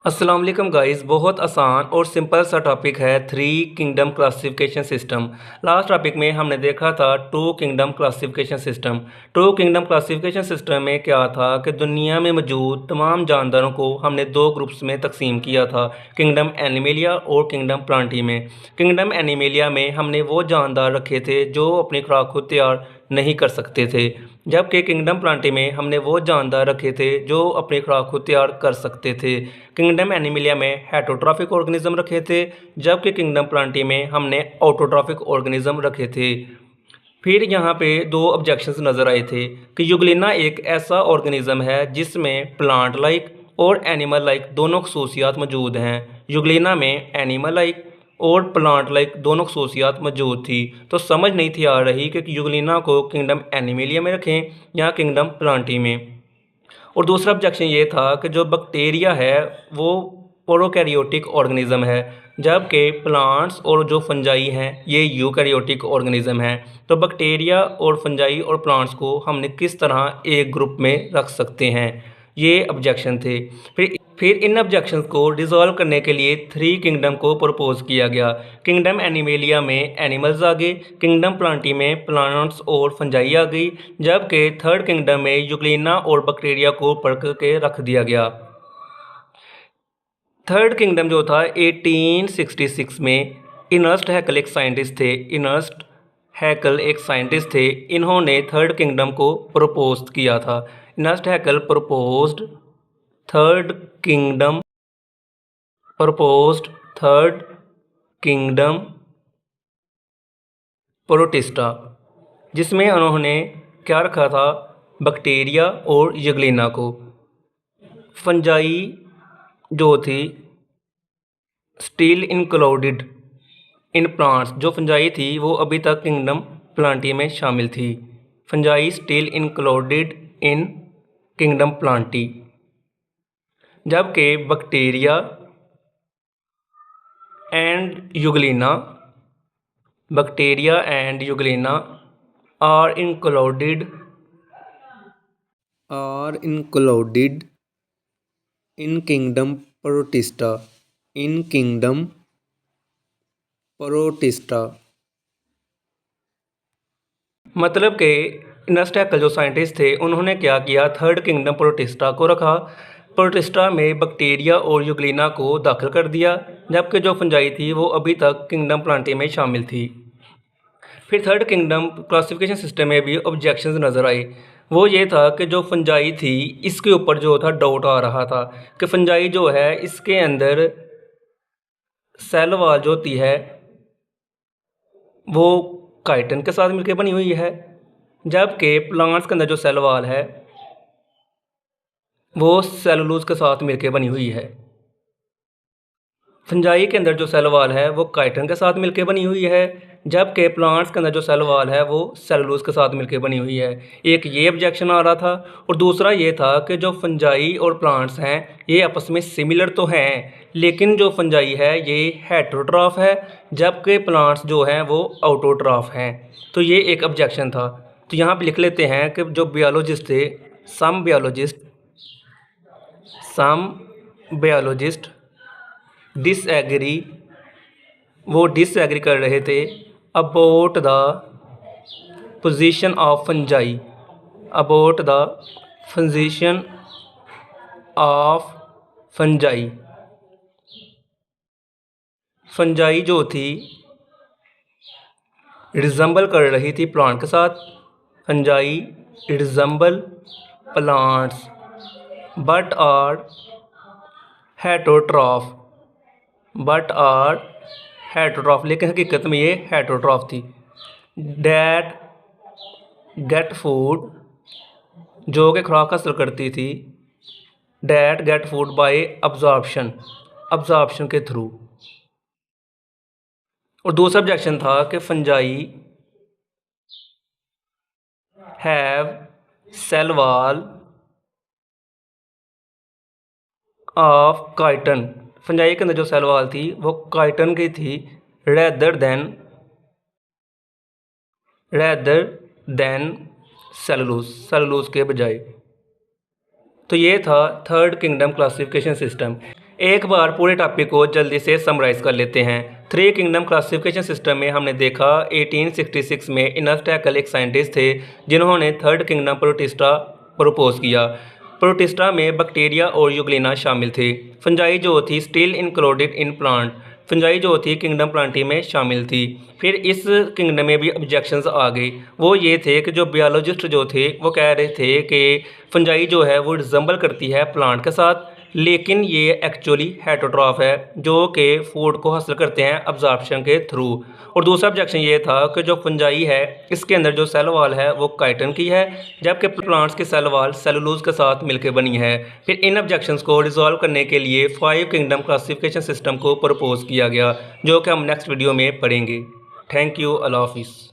अस्सलाम वालेकुम गाइस। बहुत आसान और सिंपल सा टॉपिक है three kingdom classification system. Last topic में हमने देखा था two kingdom classification system. Two kingdom classification system में क्या था कि दुनिया में मौजूद तमाम जानदारों को हमने दो ग्रुप्स में तकसीम किया था, किंगडम एनिमेलिया और किंगडम प्लांटी में। किंगडम एनिमेलिया में हमने वो जानदार रखे थे जो अपनी खुराक खुद तैयार नहीं कर सकते थे, जबकि किंगडम प्लांटी में हमने वो जानदार रखे थे जो अपनी खुराक खुद तैयार कर सकते थे। किंगडम एनिमिलिया में हेटरोट्रॉफिक ऑर्गेनिज्म रखे थे, जबकि किंगडम प्लांटी में हमने ऑटोट्रॉफिक ऑर्गेनिज्म रखे थे। फिर यहाँ पे दो ऑब्जेक्शंस नज़र आए थे कि यूग्लिना एक ऐसा ऑर्गेनिज्म है जिसमें प्लांट लाइक और एनिमल लाइक दोनों खसूसियात मौजूद हैं। यूग्लिना में एनिमल लाइक और प्लांट लाइक दोनों खसूसियात मौजूद थी, तो समझ नहीं थी आ रही कि यूग्लिना को किंगडम एनिमिलिया में रखें या किंगडम प्लांटी में। और दूसरा ऑब्जेक्शन ये था कि जो बैक्टीरिया है वो प्रोकैरियोटिक ऑर्गेनिज्म है, जबकि प्लांट्स और जो फंजाई हैं ये यूकैरियोटिक ऑर्गेनिज्म हैं। तो बैक्टीरिया और फंजाई और प्लांट्स को हमने किस तरह एक ग्रुप में रख सकते हैं, ये ऑब्जेक्शन थे। फिर इन ऑब्जेक्शंस को रिजॉल्व करने के लिए थ्री किंगडम को प्रपोज किया गया। किंगडम एनिमेलिया में एनिमल्स आ गए, किंगडम प्लांटी में प्लांट्स और फंजाई आ गई, जबकि थर्ड किंगडम में यूग्लिना और बैक्टीरिया को पढ़ के रख दिया गया। थर्ड किंगडम जो था 1866 में इनर्स्ट हैकल एक साइंटिस्ट थे। इनर्स्ट हैकल एक साइंटिस्ट थे, इन्होंने थर्ड किंगडम को प्रपोज किया था। Ernst Haeckel proposed third kingdom proposed third kingdom Protista, जिसमें उन्होंने क्या रखा था, बैक्टीरिया और यूग्लिना को। फंजाई जो थी स्टिल इंक्लूडेड इन प्लांट्स, जो फंजाई थी वो अभी तक किंगडम प्लांटी में शामिल थी। Fungi still included in kingdom plantae, जबकि bacteria and Euglena are included in kingdom protista मतलब कि इनर्स्ट हैकल जो साइंटिस्ट थे उन्होंने क्या किया, थर्ड किंगडम प्रोटिस्टा को रखा। प्रोटिस्टा में बैक्टीरिया और यूग्लिना को दाखिल कर दिया, जबकि जो फंजाई थी वो अभी तक किंगडम प्लांटी में शामिल थी। फिर थर्ड किंगडम क्लासिफिकेशन सिस्टम में भी ऑब्जेक्शंस नज़र आए। वो ये था कि जो फंजाई थी इसके ऊपर जो था डाउट आ रहा था कि फंजाई जो है इसके अंदर सेल वॉल जो होती है वो काइटिन के साथ मिलकर बनी हुई है, जबकि प्लांट्स के अंदर जो सेल वॉल है वो सेलुलोज के साथ मिलकर बनी हुई है। फंजाई के अंदर जो सेल वॉल है वो काइटिन के साथ मिलकर बनी हुई है, जबकि प्लांट्स के अंदर जो सेल वॉल है वो सेलुलोज के साथ मिलकर बनी हुई है। एक ये ऑब्जेक्शन आ रहा था, और दूसरा ये था कि जो फंजाई और प्लांट्स हैं ये आपस में सिमिलर तो हैं, लेकिन जो फंजाई है ये हेटरोट्रॉफ है, जबकि प्लांट्स जो हैं वो ऑटोट्रॉफ हैं। तो ये एक ऑब्जेक्शन था। तो यहाँ पर लिख लेते हैं कि जो बायोलॉजिस्ट थे, सम बायोलॉजिस्ट डिसएग्री कर रहे थे about the position of fungi. Fungi जो थी रिजम्बल कर रही थी प्लांट के साथ। Fungi resemble plants but are heterotroph, लेकिन हकीकत में ये हेटरोट्रॉफ थी। डैट गेट फूड, जो कि खुराक हासिल करती थी, that get food by absorption के थ्रू। और दूसरा ऑब्जेक्शन था कि fungi have cell wall of chitin, fungi के अंदर जो सेल वॉल थी वो काइटन की थी, रेदर देन सेलुलोज के बजाय। तो ये था थर्ड किंगडम क्लासिफिकेशन सिस्टम। एक बार पूरे टॉपिक को जल्दी से समराइज कर लेते हैं। थ्री किंगडम क्लासिफिकेशन सिस्टम में हमने देखा 1866 में इनस टैकल एक साइंटिस्ट थे जिन्होंने थर्ड किंगडम प्रोटिस्टा प्रपोज किया। प्रोटिस्टा में बैक्टीरिया और यूग्लिना शामिल थे। फंजाई जो थी still included in plant, fungi जो थी किंगडम प्लांटी में शामिल थी। फिर इस किंगडम में भी ऑब्जेक्शंस आ गए। वो ये थे कि जो बायोलॉजिस्ट जो थे वो कह रहे थे कि फंजाई जो है वो रिजम्बल करती है प्लांट के साथ, लेकिन ये एक्चुअली हेटरोट्रॉफ है जो कि फूड को हासिल करते हैं अब्जॉर्प्शन के थ्रू। और दूसरा ऑब्जेक्शन ये था कि जो फंजाई है इसके अंदर जो सेल वाल है वो काइटन की है, जबकि प्लांट्स की सेल वाल सेलुलोज के साथ मिलकर बनी है। फिर इन ऑब्जेक्शंस को रिजॉल्व करने के लिए 5 किंगडम क्लासिफिकेशन सिस्टम को प्रपोज किया गया, जो कि हम नेक्स्ट वीडियो में पढ़ेंगे। थैंक यू, अल्लाह हाफिज़।